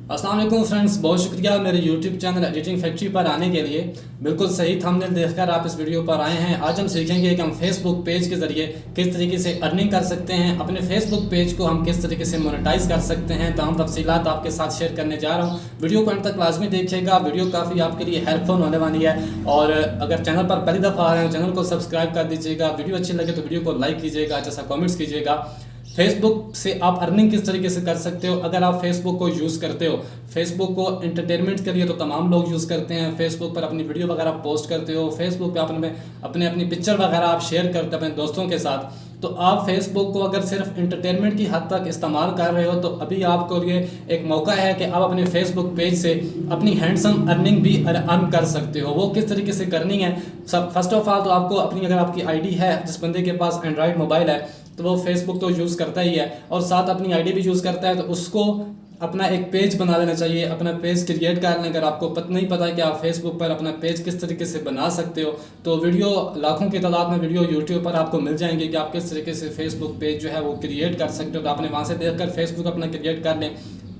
अस्सलाम वालेकुम फ्रेंड्स, बहुत शुक्रिया मेरे YouTube चैनल एडिटिंग फैक्ट्री पर आने के लिए। बिल्कुल सही थंबनेल देखकर आप इस वीडियो पर आए हैं। आज हम सीखेंगे कि हम फेसबुक पेज के ज़रिए किस तरीके से अर्निंग कर सकते हैं, अपने फेसबुक पेज को हम किस तरीके से मोनेटाइज कर सकते हैं। तमाम तफसीलात आपके साथ शेयर करने जा रहा हूँ। वीडियो को अंत तक लाजमी देखिएगा, वीडियो काफ़ी आपके लिए हेल्पफुल होने वाली है। और अगर चैनल पर पहली दफ़ा आ रहे हैं चैनल को सब्सक्राइब कर दीजिएगा। वीडियो अच्छी लगे तो वीडियो को लाइक कीजिएगा, जैसा कॉमेंट्स कीजिएगा। फेसबुक से आप अर्निंग किस तरीके से कर सकते हो। अगर आप फेसबुक को यूज़ करते हो, फेसबुक को एंटरटेनमेंट के लिए तो तमाम लोग यूज़ करते हैं। फेसबुक पर अपनी वीडियो वगैरह पोस्ट करते हो, फेसबुक पे अपनी पिक्चर वगैरह आप शेयर करते हो अपने दोस्तों के साथ। तो आप फेसबुक को अगर सिर्फ एंटरटेनमेंट की हद तक इस्तेमाल कर रहे हो तो अभी आपको लिए एक मौका है कि आप अपने फेसबुक पेज से अपनी हैंडसम अर्निंग भी अर्न कर सकते हो। वो किस तरीके से करनी है, सब फर्स्ट ऑफ ऑल तो आपको अपनी, अगर आपकी आईडी है, जिस बंदे के पास एंड्रॉयड मोबाइल है तो वो फेसबुक तो यूज़ करता ही है और साथ अपनी आईडी भी यूज़ करता है, तो उसको अपना एक पेज बना लेना चाहिए। अपना पेज क्रिएट कर लें। अगर आपको नहीं पता कि आप फेसबुक पर अपना पेज किस तरीके से बना सकते हो तो वीडियो, लाखों की तादाद में वीडियो यूट्यूब पर आपको मिल जाएंगे कि आप किस तरीके से फेसबुक पेज जो है वो क्रिएट कर सकते हो। तो आपने वहाँ से देखकर फेसबुक अपना क्रिएट कर लें।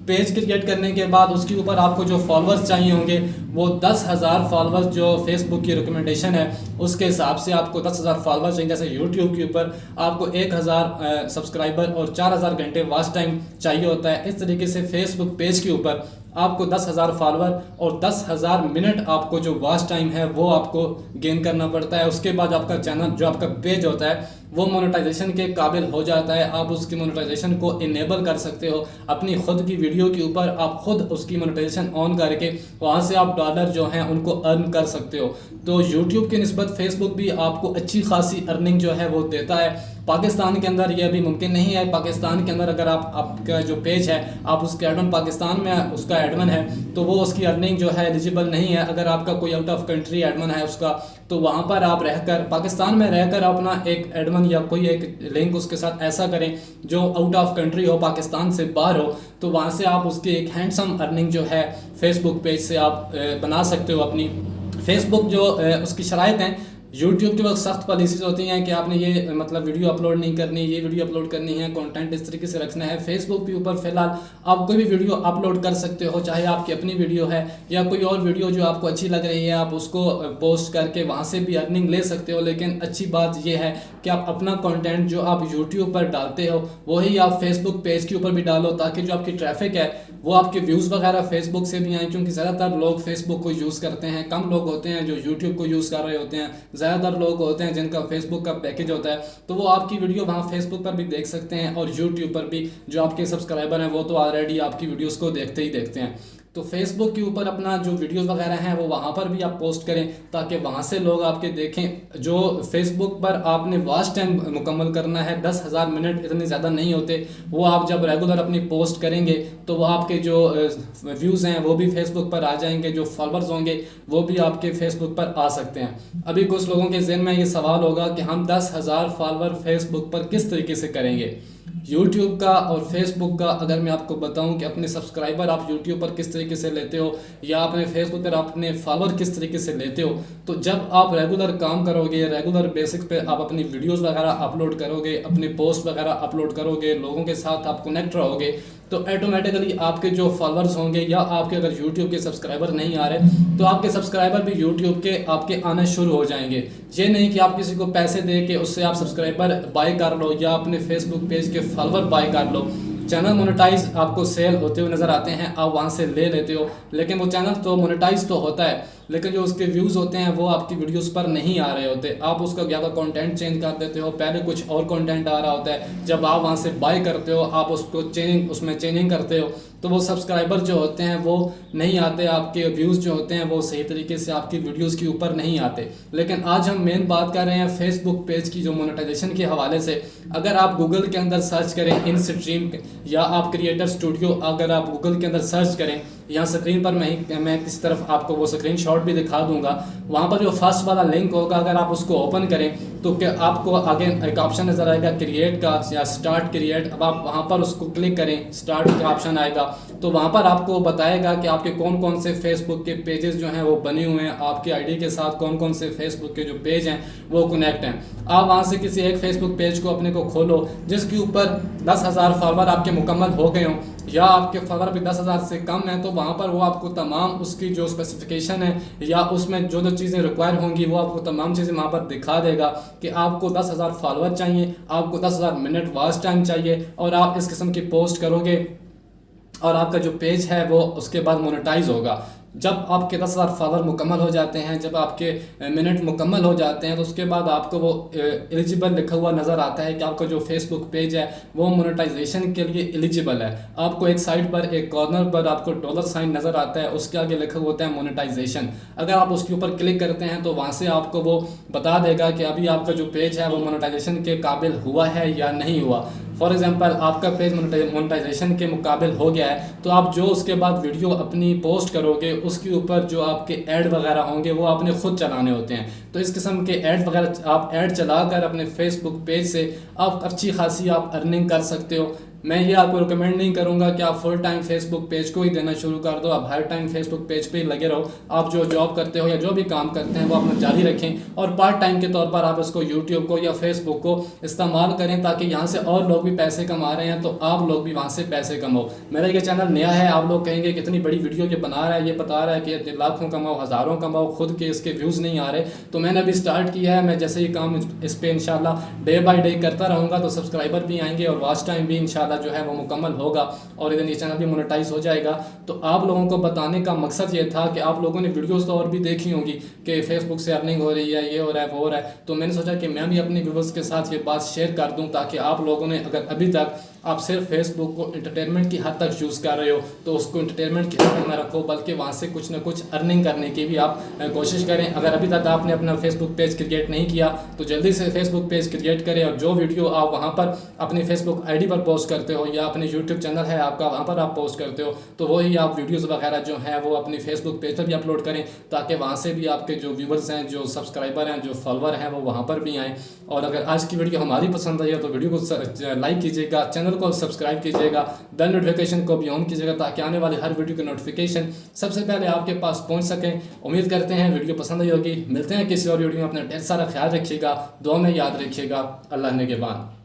पेज क्रिएट करने के बाद उसके ऊपर आपको जो फॉलोअर्स चाहिए होंगे वो 10,000 फॉलोअर्स, जो फेसबुक की रिकमेंडेशन है उसके हिसाब से आपको 10,000 फॉलोअर्स चाहिए। जैसे यूट्यूब के ऊपर आपको 1,000 सब्सक्राइबर और 4,000 घंटे वॉच टाइम चाहिए होता है। इस तरीके से फेसबुक पेज के ऊपर आपको 10,000 फॉलोअर और 10,000 मिनट आपको जो वॉच टाइम है वो आपको गेन करना पड़ता है। उसके बाद आपका चैनल, जो आपका पेज होता है, वो मोनेटाइजेशन के काबिल हो जाता है। आप उसकी मोनेटाइजेशन को इनेबल कर सकते हो। अपनी खुद की वीडियो के ऊपर आप खुद उसकी मोनेटाइजेशन ऑन करके वहाँ से आप डॉलर जो हैं उनको अर्न कर सकते हो। तो यूट्यूब की निस्बत फेसबुक भी आपको अच्छी खासी अर्निंग जो है वो देता है। पाकिस्तान के अंदर ये अभी मुमकिन नहीं है। पाकिस्तान के अंदर अगर आपका जो पेज है, आप उसके एडमिन, पाकिस्तान में उसका एडमिन है तो वो उसकी अर्निंग जो है एलिजिबल नहीं है। अगर आपका कोई आउट ऑफ कंट्री एडमिन है उसका, तो वहाँ पर आप रहकर, पाकिस्तान में रहकर अपना एक एडमिन या कोई एक लिंक उसके साथ ऐसा करें जो आउट ऑफ कंट्री हो, पाकिस्तान से बाहर हो, तो वहाँ से आप उसकी एक हैंडसम अर्निंग जो है फेसबुक पेज से आप बना सकते हो। अपनी फेसबुक जो उसकी शराइत हैं, यूट्यूब की वक्त सख्त पॉलिसीज होती हैं कि आपने ये मतलब वीडियो अपलोड नहीं करनी, ये वीडियो अपलोड करनी है, कंटेंट इस तरीके से रखना है। फेसबुक के ऊपर फिलहाल आप कोई भी वीडियो अपलोड कर सकते हो, चाहे आपकी अपनी वीडियो है या कोई और वीडियो जो आपको अच्छी लग रही है, आप उसको पोस्ट करके वहाँ से भी अर्निंग ले सकते हो। लेकिन अच्छी बात यह है कि आप अपना कंटेंट जो आप यूट्यूब पर डालते हो वही आप फेसबुक पेज के ऊपर भी डालो, ताकि जो आपकी ट्रैफिक है वो आपके व्यूज़ वगैरह फेसबुक से भी आए। क्योंकि ज़्यादातर लोग फेसबुक को यूज़ करते हैं, कम लोग होते हैं जो यूट्यूब को यूज़ कर रहे होते हैं। ज़्यादातर लोग होते हैं जिनका फेसबुक का पैकेज होता है, तो वो आपकी वीडियो वहाँ फेसबुक पर भी देख सकते हैं और यूट्यूब पर भी जो आपके सब्सक्राइबर हैं वो तो ऑलरेडी आपकी वीडियोस को देखते ही देखते हैं। तो फेसबुक के ऊपर अपना जो वीडियोस वगैरह हैं वो वहाँ पर भी आप पोस्ट करें ताकि वहाँ से लोग आपके देखें। जो फेसबुक पर आपने वॉच टाइम मुकम्मल करना है, 10,000 मिनट इतने ज़्यादा नहीं होते। वो आप जब रेगुलर अपनी पोस्ट करेंगे तो वो आपके जो व्यूज़ हैं वो भी फेसबुक पर आ जाएंगे, जो फॉलोअर्स होंगे वो भी आपके फेसबुक पर आ सकते हैं। अभी कुछ लोगों के ज़हन में ये सवाल होगा कि हम 10,000 फॉलोअर फेसबुक पर किस तरीके से करेंगे। यूट्यूब का और फेसबुक का अगर मैं आपको बताऊं कि अपने सब्सक्राइबर आप यूट्यूब पर किस तरीके से लेते हो या अपने फेसबुक पर अपने फॉलोअर किस तरीके से लेते हो, तो जब आप रेगुलर काम करोगे, रेगुलर बेसिक्स पे आप अपनी वीडियोस वगैरह अपलोड करोगे, अपनी पोस्ट वगैरह अपलोड करोगे, लोगों के साथ आप कनेक्ट रहोगे, तो ऑटोमेटिकली आपके जो फॉलोअर्स होंगे या आपके अगर यूट्यूब के सब्सक्राइबर नहीं आ रहे तो आपके सब्सक्राइबर भी यूट्यूब के आपके आने शुरू हो जाएंगे। ये नहीं कि आप किसी को पैसे दे के उससे आप सब्सक्राइबर बाय कर लो या अपने फेसबुक पेज के फॉलोअर बाय कर लो। चैनल मोनेटाइज आपको सेल होते हुए नज़र आते हैं, आप वहाँ से ले लेते हो, लेकिन वो चैनल तो मोनेटाइज तो होता है लेकिन जो उसके व्यूज़ होते हैं वो आपकी वीडियोस पर नहीं आ रहे होते। आप उसका या तो कंटेंट चेंज कर देते हो, पहले कुछ और कंटेंट आ रहा होता है, जब आप वहाँ से बाय करते हो आप उसको उसमें चेंजिंग करते हो तो वो सब्सक्राइबर जो होते हैं वो नहीं आते, आपके व्यूज़ जो होते हैं वो सही तरीके से आपकी वीडियोज़ के ऊपर नहीं आते। लेकिन आज हम मेन बात कर रहे हैं फेसबुक पेज की जो मोनेटाइजेशन के हवाले से। अगर आप गूगल के अंदर सर्च करें इन स्ट्रीम या आप क्रिएटर स्टूडियो, अगर आप गूगल के अंदर सर्च करें, यहाँ स्क्रीन पर मैं किसी तरफ आपको वो स्क्रीन शॉट भी दिखा दूंगा, वहाँ पर जो फर्स्ट वाला लिंक होगा अगर आप उसको ओपन करें तो क्या आपको आगे एक ऑप्शन नज़र आएगा क्रिएट का या स्टार्ट क्रिएट। अब आप वहाँ पर उसको क्लिक करें, स्टार्ट का ऑप्शन आएगा तो वहाँ पर आपको बताएगा कि आपके कौन कौन से फेसबुक के पेजेस जो हैं वो बने हुए हैं, आपके आईडी के साथ कौन कौन से फेसबुक के जो पेज हैं वो कनेक्ट हैं। आप वहाँ से किसी एक फेसबुक पेज को अपने को खोलो जिसके ऊपर 10,000 फॉलोअर आपके मुकम्मल हो गए हों। या आपके फॉलोअर भी 10,000 से कम है, तो वहाँ पर वो आपको तमाम उसकी जो स्पेसिफिकेशन है या उसमें जो जो चीज़ें रिक्वायर होंगी वो आपको तमाम चीज़ें वहाँ पर दिखा देगा कि आपको 10,000 फॉलोअर चाहिए, आपको 10,000 मिनट वॉच टाइम चाहिए, और आप इस किस्म की पोस्ट करोगे और आपका जो पेज है वो उसके बाद मोनेटाइज होगा। जब आपके 10,000 फॉलोअर मुकम्मल हो जाते हैं, जब आपके मिनट मुकम्मल हो जाते हैं, तो उसके बाद आपको वो एलिजिबल लिखा हुआ नज़र आता है कि आपका जो फेसबुक पेज है वो मोनेटाइजेशन के लिए एलिजिबल है। आपको एक साइड पर एक कॉर्नर पर आपको डॉलर साइन नज़र आता है, उसके आगे लिखा हुआ होता है मोनेटाइजेशन। अगर आप उसके ऊपर क्लिक करते हैं तो वहाँ से आपको वो बता देगा कि अभी आपका जो पेज है वो मोनेटाइजेशन के काबिल हुआ है या नहीं हुआ। फॉर एग्जांपल आपका पेज मोनेटाइजेशन के मुकाबिल हो गया है, तो आप जो उसके बाद वीडियो अपनी पोस्ट करोगे उसके ऊपर जो आपके ऐड वगैरह होंगे वो आपने खुद चलाने होते हैं। तो इस किस्म के ऐड वगैरह आप ऐड चलाकर अपने फेसबुक पेज से आप अच्छी खासी आप अर्निंग कर सकते हो। मैं ये आपको रिकमेंड नहीं करूंगा कि आप फुल टाइम फेसबुक पेज को ही देना शुरू कर दो, आप हर टाइम फेसबुक पेज पे ही लगे रहो। आप जो जॉब करते हो या जो भी काम करते हैं वो अपना जारी रखें, और पार्ट टाइम के तौर पर आप इसको यूट्यूब को या फेसबुक को इस्तेमाल करें, ताकि यहाँ से और लोग भी पैसे कमा रहे हैं तो आप लोग भी वहाँ से पैसे कमाओ। मेरा ये चैनल नया है, आप लोग कहेंगे कितनी बड़ी वीडियो ये बना रहा है, ये बता रहा है कि लाखों कमाओ, हज़ारों कमाओ, खुद के इसके व्यूज़ नहीं आ रहे। तो मैंने अभी स्टार्ट किया है, मैं जैसे ही काम इस पर इंशाल्लाह डे बाई डे करता रहूँगा तो सब्सक्राइबर भी आएंगे और वॉच टाइम भी इंशाल्लाह जो है वो मुकम्मल होगा, और इधर ये चैनल भी मोनेटाइज हो जाएगा। तो आप लोगों को बताने का मकसद ये था कि आप लोगों ने वीडियोस तो और भी देखी होंगी कि फेसबुक से अर्निंग हो रही है, ये हो रहा है, वो हो रहा है। तो मैंने सोचा कि मैं भी अपने व्यूवर्स के साथ ये बात शेयर कर दूं, ताकि आप लोगों ने अगर अभी तक आप सिर्फ फेसबुक को इंटरटेनमेंट की हद तक यूज़ कर रहे हो तो उसको इंटरटेनमेंट की हद तक ना रखो, बल्कि वहाँ से कुछ ना कुछ अर्निंग करने की भी आप कोशिश करें। अगर अभी तक आपने अपना फेसबुक पेज क्रिएट नहीं किया तो जल्दी से फेसबुक पेज क्रिएट करें, और जो वीडियो आप वहाँ पर अपनी फेसबुक आईडी पर पोस्ट करते हो या अपने यूट्यूब चैनल है आपका वहाँ पर आप पोस्ट करते हो, तो वही आप वीडियोज़ वगैरह जो हैं वो अपनी फेसबुक पेज पर भी अपलोड करें, ताकि वहाँ से भी आपके जो व्यूवर्स हैं, जो सब्सक्राइबर हैं, जो फॉलोअर हैं वो वहाँ पर भी आएँ। और अगर आज की वीडियो हमारी पसंद आई है तो वीडियो को लाइक कीजिएगा, चैनल को सब्सक्राइब कीजिएगा, बेल नोटिफिकेशन को भी ऑन कीजिएगा, ताकि आने वाली हर वीडियो की नोटिफिकेशन सबसे पहले आपके पास पहुंच सकें। उम्मीद करते हैं वीडियो पसंद आई होगी। मिलते हैं किसी और वीडियो में, अपना ढेर सारा ख्याल रखिएगा, दुआ में याद रखिएगा। अल्लाह ने के बाद।